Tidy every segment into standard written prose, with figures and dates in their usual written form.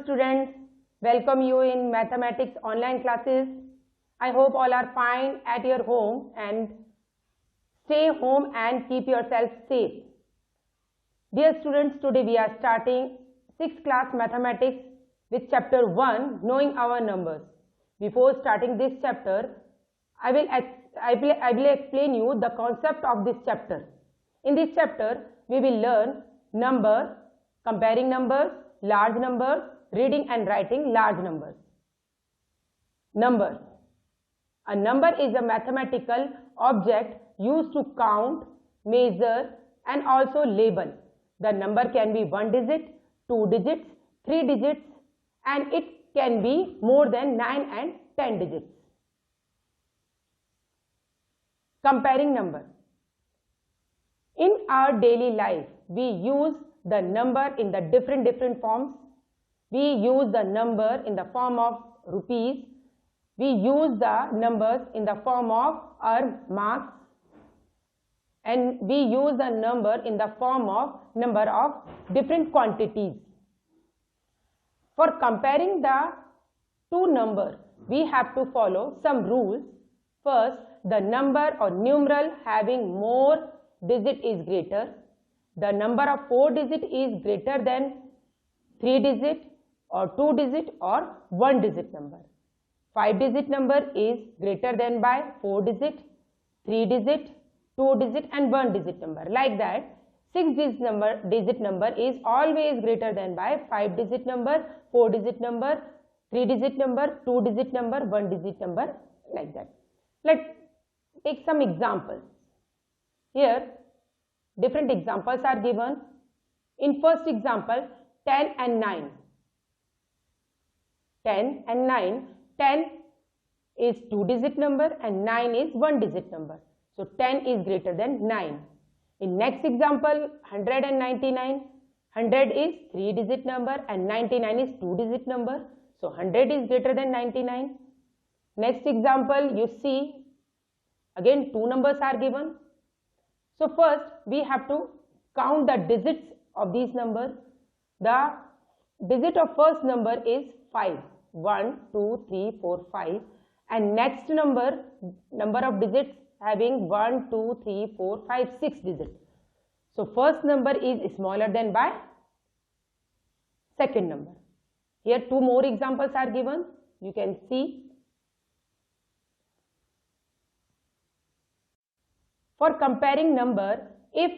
Students, welcome you in mathematics online classes. I hope all are fine at your home and stay home and keep yourself safe. Dear students, today we are starting 6th class mathematics with chapter 1, knowing our numbers. Before starting this chapter, I will explain you the concept of this chapter. In this chapter, we will learn numbers, comparing numbers, large numbers, reading and writing large numbers. Numbers. A number is a mathematical object used to count, measure and also label. The number can be 1 digit, 2 digits, 3 digits and it can be more than 9 and 10 digits. Comparing number. In our daily life, we use the number in the different forms. We use the number in the form of rupees. We use the numbers in the form of our marks. And we use the number in the form of number of different quantities. For comparing the two numbers, we have to follow some rules. First, the number or numeral having more digit is greater. The number of 4 digit is greater than 3 digit or 2 digit or 1 digit number. 5 digit number is greater than by 4 digit, 3 digit, 2 digit and 1 digit number. Like that, 6 digit number is always greater than by 5 digit number, 4 digit number, 3 digit number, 2 digit number, 1 digit number, like that. Let's take some examples. Here, different examples are given. In first example, 10 and 9. 10 and 9. 10 is 2 digit number and 9 is 1 digit number. So 10 is greater than 9. In next example, 199. 100 is 3 digit number and 99 is 2 digit number. So 100 is greater than 99. Next example, you see again two numbers are given. So first we have to count the digits of these numbers. The digit of first number is 5. 1, 2, 3, 4, 5 and next number of digits having 1, 2, 3, 4, 5, 6 digits. So first number is smaller than by second number. Here two more examples are given. You can see. For comparing number, if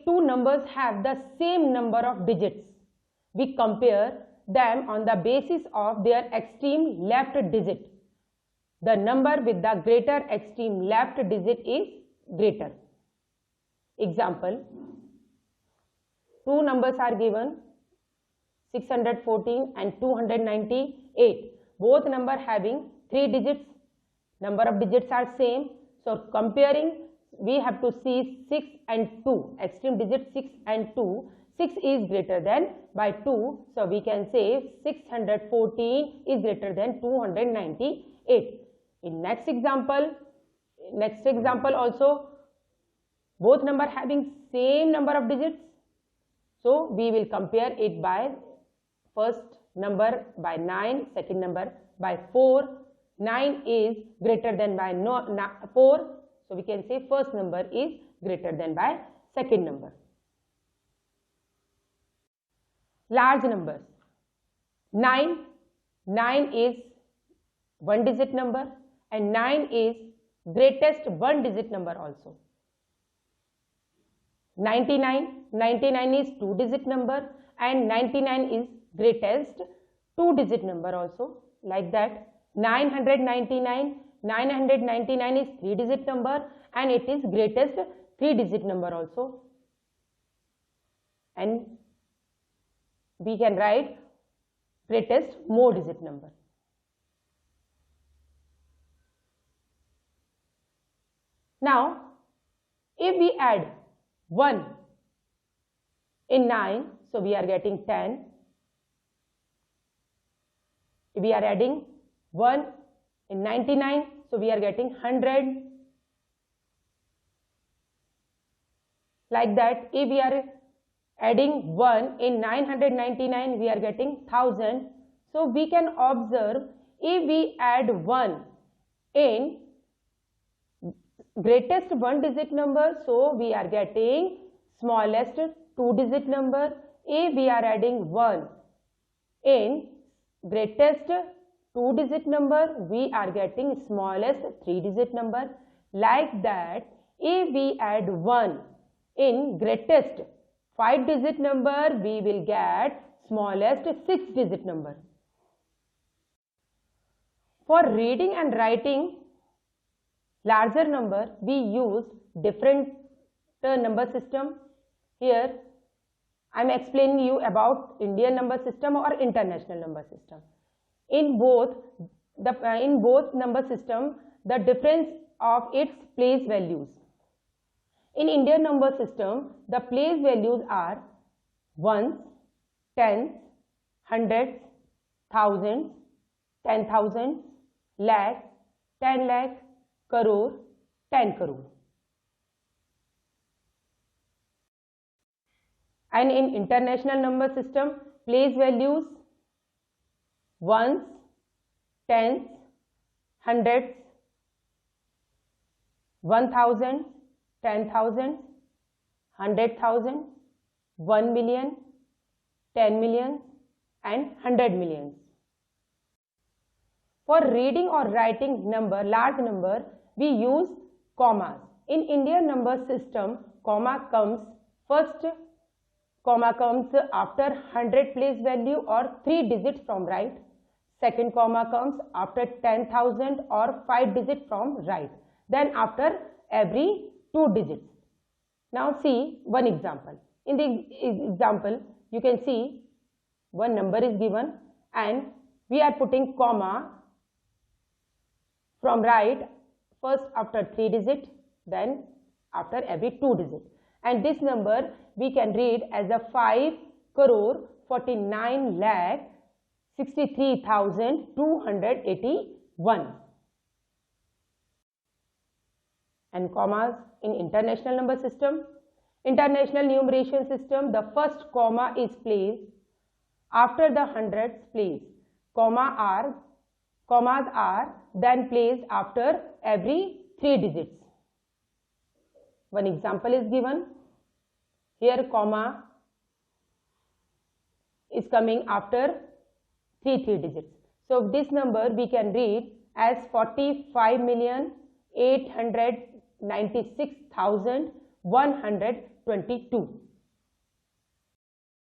two numbers have the same number of digits, we compare them on the basis of their extreme left digit. The number with the greater extreme left digit is greater. Example, two numbers are given, 614 and 298. Both numbers having 3 digits. Number of digits are same. So comparing, we have to see 6 and 2. Extreme digit 6 and 2. 6 is greater than by 2. So we can say 614 is greater than 298. In next example also, both number having same number of digits. So we will compare it by first number by 9, second number by 4. 9 is greater than by 4. So we can say first number is greater than by second number. Large numbers. 9 is 1 digit number and 9 is greatest 1 digit number also. 99 is 2 digit number and 99 is greatest 2 digit number also. Like that, 999 is 3 digit number and it is greatest 3 digit number also. And we can write greatest more digit number. Now, if we add 1 in 9, so we are getting 10. If we are adding 1 in 99, so we are getting 100. Like that, if we are adding 1 in 999 we are getting 1000. So we can observe if we add 1 in greatest one digit number, so we are getting smallest two digit number. If we are adding 1 in greatest two digit number, we are getting smallest three digit number. Like that, if we add 1 in greatest 5 digit number, we will get smallest 6 digit number. For reading and writing larger number, we use different number system. Here I am explaining you about Indian number system or international number system. In both number system, the difference of its place values. In Indian number system, the place values are ones, tens, hundreds, thousands, 10,000, lakh, 10 lakh, crore, 10 crore. And in international number system, place values ones, tens, hundreds, 1,000, 10,000, 100,000, 1 million, 10 million and 100 millions. For reading or writing large number, we use commas. In Indian number system, comma comes after 100 place value or 3 digits from right. Second comma comes after 10,000 or 5 digits from right. Then after every 2 digits. Now see one example. In the example, you can see one number is given and we are putting comma from right first after 3 digits, then after every 2 digits. And this number we can read as a 5 crore 49 lakh 63,281. And commas in international number system. International numeration system, the first comma is placed after the hundreds place. Commas are then placed after every 3 digits. One example is given. Here comma is coming after 3 digits. So this number we can read as 45,896,122.